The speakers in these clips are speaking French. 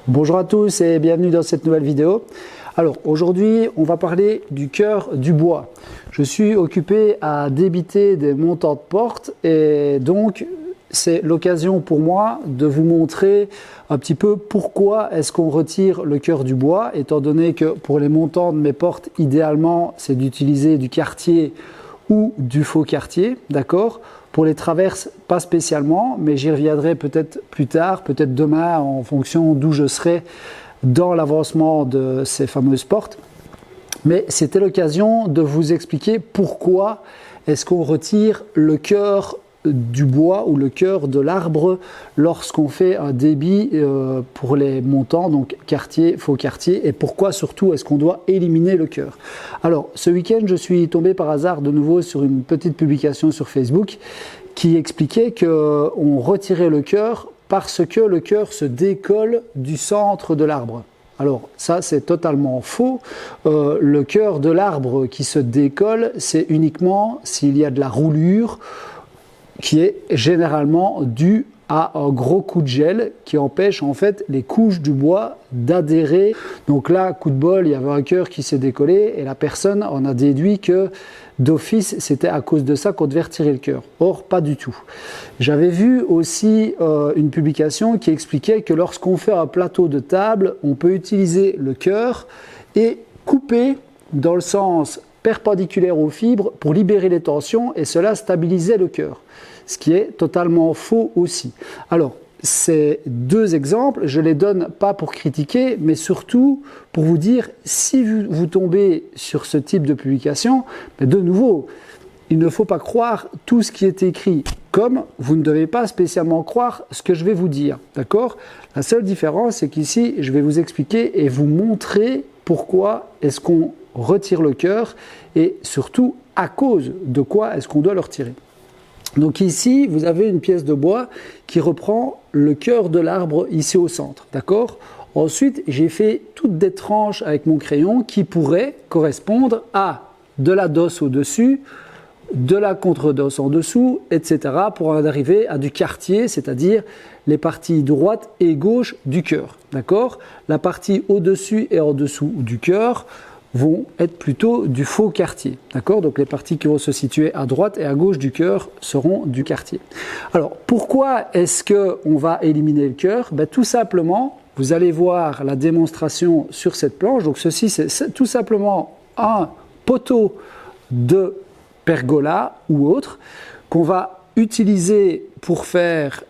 Bonjour à tous et bienvenue dans cette nouvelle vidéo. Alors aujourd'hui on va parler du cœur du bois. Je suis occupé à débiter des montants de porte et donc c'est l'occasion pour moi de vous montrer un petit peu pourquoi est-ce qu'on retire le cœur du bois, étant donné que pour les montants de mes portes, idéalement c'est d'utiliser du quartier ou du faux quartier, d'accord? Pour les traverses, pas spécialement, mais j'y reviendrai peut-être plus tard, peut-être demain, en fonction d'où je serai dans l'avancement de ces fameuses portes. Mais c'était l'occasion de vous expliquer pourquoi est-ce qu'on retire le cœur du bois ou le cœur de l'arbre lorsqu'on fait un débit pour les montants, donc quartier, faux quartier, et pourquoi surtout est-ce qu'on doit éliminer le cœur. Alors ce week-end je suis tombé par hasard de nouveau sur une petite publication sur Facebook qui expliquait qu'on retirait le cœur parce que le cœur se décolle du centre de l'arbre. Alors ça c'est totalement faux. Le cœur de l'arbre qui se décolle, c'est uniquement s'il y a de la roulure qui est généralement dû à un gros coup de gel qui empêche en fait les couches du bois d'adhérer. Donc là, coup de bol, il y avait un cœur qui s'est décollé et la personne en a déduit que d'office, c'était à cause de ça qu'on devait retirer le cœur. Or, pas du tout. J'avais vu aussi une publication qui expliquait que lorsqu'on fait un plateau de table, on peut utiliser le cœur et couper dans le sens perpendiculaire aux fibres pour libérer les tensions et cela stabilisait le cœur. Ce qui est totalement faux aussi. Alors, ces deux exemples, je les donne pas pour critiquer, mais surtout pour vous dire, si vous tombez sur ce type de publication, de nouveau, il ne faut pas croire tout ce qui est écrit, comme vous ne devez pas spécialement croire ce que je vais vous dire, d'accord? La seule différence, c'est qu'ici, je vais vous expliquer et vous montrer pourquoi est-ce qu'on retire le cœur et surtout à cause de quoi est-ce qu'on doit le retirer. Donc ici, vous avez une pièce de bois qui reprend le cœur de l'arbre ici au centre, d'accord? Ensuite, j'ai fait toutes des tranches avec mon crayon qui pourraient correspondre à de la dosse au-dessus, de la contre-dosse en dessous, etc. pour en arriver à du quartier, c'est-à-dire les parties droite et gauche du cœur, d'accord? La partie au-dessus et en dessous du cœur vont être plutôt du faux quartier, d'accord? Donc les parties qui vont se situer à droite et à gauche du cœur seront du quartier. Alors pourquoi est-ce qu'on va éliminer le cœur? Tout simplement, vous allez voir la démonstration sur cette planche. Donc ceci c'est tout simplement un poteau de pergola ou autre qu'on va utiliser pour faire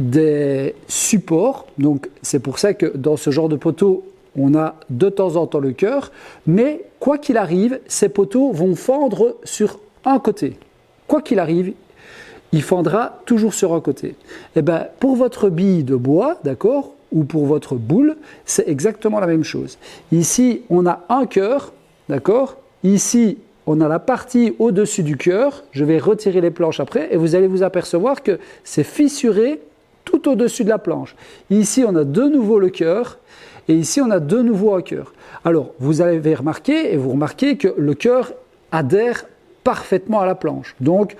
des supports. Donc c'est pour ça que dans ce genre de poteau, on a de temps en temps le cœur, mais quoi qu'il arrive, ces poteaux vont fendre sur un côté. Quoi qu'il arrive, il fendra toujours sur un côté. Et bien, pour votre bille de bois, d'accord, ou pour votre boule, c'est exactement la même chose. Ici, on a un cœur, d'accord. Ici, on a la partie au-dessus du cœur. Je vais retirer les planches après et vous allez vous apercevoir que c'est fissuré tout au-dessus de la planche. Ici, on a de nouveau le cœur. Et ici, on a de nouveau un cœur. Alors, vous avez remarqué, et vous remarquez que le cœur adhère parfaitement à la planche. Donc,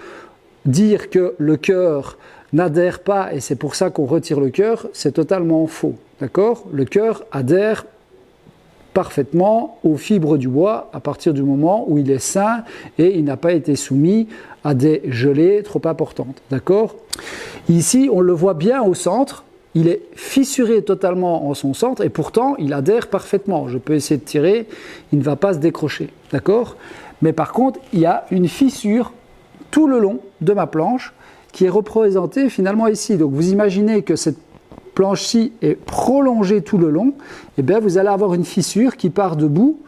dire que le cœur n'adhère pas, et c'est pour ça qu'on retire le cœur, c'est totalement faux. D'accord? Le cœur adhère parfaitement aux fibres du bois à partir du moment où il est sain et il n'a pas été soumis à des gelées trop importantes. D'accord? Ici, on le voit bien au centre. Il est fissuré totalement en son centre et pourtant il adhère parfaitement. Je peux essayer de tirer, il ne va pas se décrocher, d'accord? Mais par contre, il y a une fissure tout le long de ma planche qui est représentée finalement ici. Donc vous imaginez que cette planche-ci est prolongée tout le long, et bien vous allez avoir une fissure qui part debout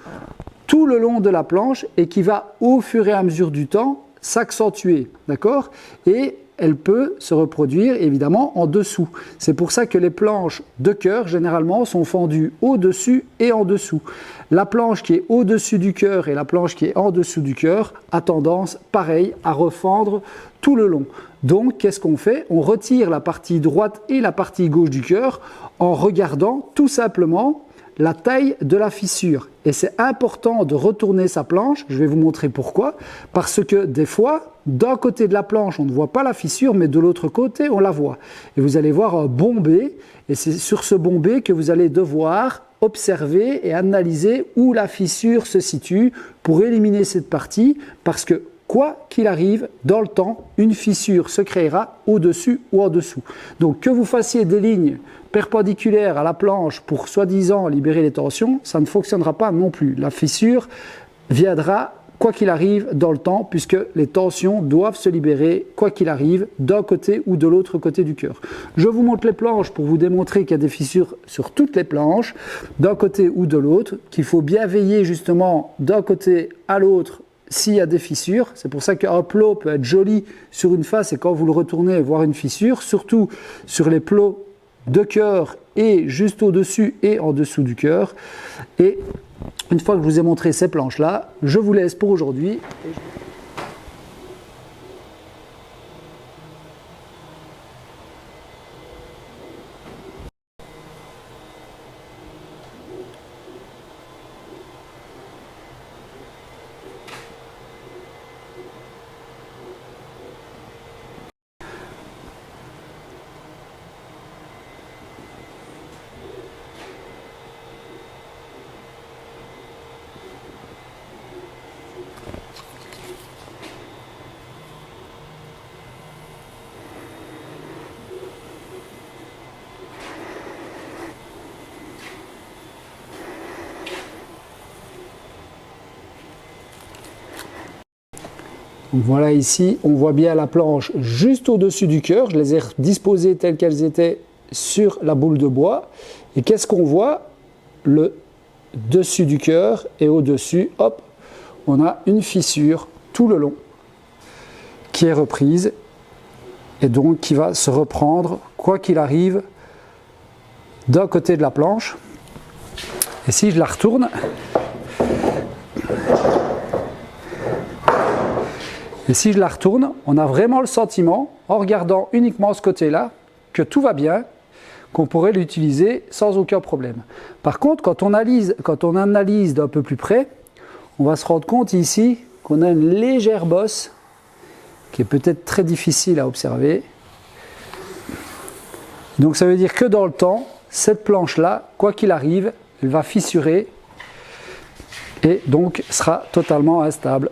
tout le long de la planche et qui va au fur et à mesure du temps s'accentuer, d'accord? Et elle peut se reproduire évidemment en dessous. C'est pour ça que les planches de cœur généralement sont fendues au-dessus et en dessous. La planche qui est au-dessus du cœur et la planche qui est en dessous du cœur a tendance, pareil, à refendre tout le long. Donc qu'est-ce qu'on fait? On retire la partie droite et la partie gauche du cœur en regardant tout simplement la taille de la fissure. Et c'est important de retourner sa planche, je vais vous montrer pourquoi. Parce que des fois, d'un côté de la planche, on ne voit pas la fissure, mais de l'autre côté, on la voit. Et vous allez voir un bombé, et c'est sur ce bombé que vous allez devoir observer et analyser où la fissure se situe pour éliminer cette partie, parce que quoi qu'il arrive, dans le temps, une fissure se créera au-dessus ou en dessous. Donc que vous fassiez des lignes perpendiculaires à la planche pour soi-disant libérer les tensions, ça ne fonctionnera pas non plus. La fissure viendra quoi qu'il arrive dans le temps, puisque les tensions doivent se libérer quoi qu'il arrive d'un côté ou de l'autre côté du cœur. Je vous montre les planches pour vous démontrer qu'il y a des fissures sur toutes les planches, d'un côté ou de l'autre, qu'il faut bien veiller justement d'un côté à l'autre s'il y a des fissures. C'est pour ça qu'un plot peut être joli sur une face et quand vous le retournez, voir une fissure, surtout sur les plots de cœur et juste au-dessus et en dessous du cœur. Et une fois que je vous ai montré ces planches-là, je vous laisse pour aujourd'hui. Donc voilà, ici, on voit bien la planche juste au-dessus du cœur. Je les ai disposées telles qu'elles étaient sur la boule de bois. Et qu'est-ce qu'on voit? Le dessus du cœur et au-dessus, hop, on a une fissure tout le long qui est reprise et donc qui va se reprendre, quoi qu'il arrive, d'un côté de la planche. Et si je la retourne, on a vraiment le sentiment, en regardant uniquement ce côté-là, que tout va bien, qu'on pourrait l'utiliser sans aucun problème. Par contre, quand on analyse d'un peu plus près, on va se rendre compte ici qu'on a une légère bosse qui est peut-être très difficile à observer. Donc ça veut dire que dans le temps, cette planche-là, quoi qu'il arrive, elle va fissurer et donc sera totalement instable.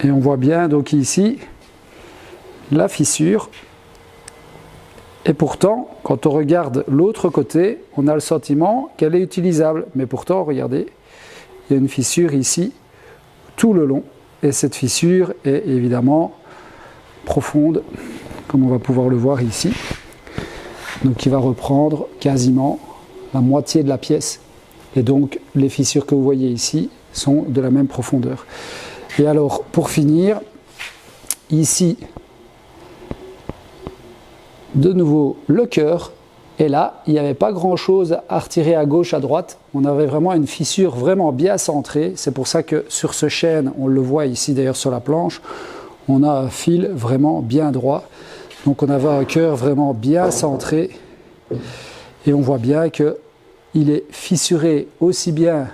Et on voit bien donc ici la fissure. Et pourtant, quand on regarde l'autre côté, on a le sentiment qu'elle est utilisable. Mais pourtant, regardez, il y a une fissure ici, tout le long. Et cette fissure est évidemment profonde, comme on va pouvoir le voir ici. Donc il va reprendre quasiment la moitié de la pièce. Et donc les fissures que vous voyez ici sont de la même profondeur. Et alors, pour finir, ici, de nouveau le cœur, et là, il n'y avait pas grand chose à retirer à gauche, à droite, on avait vraiment une fissure vraiment bien centrée, c'est pour ça que sur ce chêne, on le voit ici d'ailleurs sur la planche, on a un fil vraiment bien droit, donc on avait un cœur vraiment bien centré, et on voit bien qu'il est fissuré aussi bien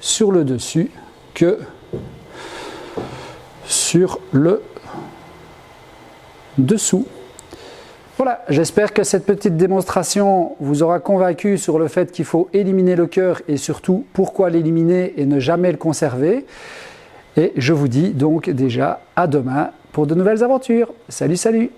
sur le dessus que sur le dessous. Voilà, j'espère que cette petite démonstration vous aura convaincu sur le fait qu'il faut éliminer le cœur et surtout pourquoi l'éliminer et ne jamais le conserver. Et je vous dis donc déjà à demain pour de nouvelles aventures. Salut, salut!